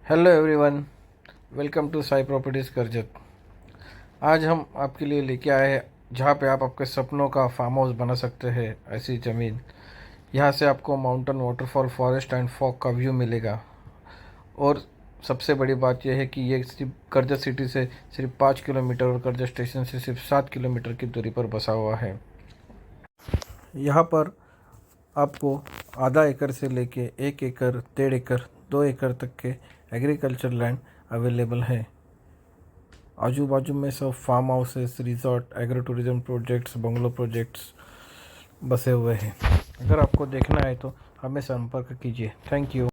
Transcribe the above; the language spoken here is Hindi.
Hello everyone, welcome to Sai Properties Karjat. आज हम आपके लिए लेके आए हैं जहाँ पे आप आपके सपनों का फार्म हाउस बना सकते हैं। ऐसी ज़मीन, यहाँ से आपको mountain, waterfall, forest and fog का व्यू मिलेगा। और सबसे बड़ी बात यह है कि ये सिर्फ करजत सिटी से सिर्फ 5 किलोमीटर और करजत स्टेशन से सिर्फ 7 किलोमीटर की दूरी पर बसा हुआ है। यहाँ पर आपको आधा एकड़ से लेके 1 एकड़, 1.5 एकड़, 2 एकड़ तक के एग्रीकल्चर लैंड अवेलेबल है। आजू बाजू में सब farm houses, resort, agro tourism projects, bungalow projects बसे हुए हैं। अगर आपको देखना है तो हमें संपर्क कीजिए। Thank you.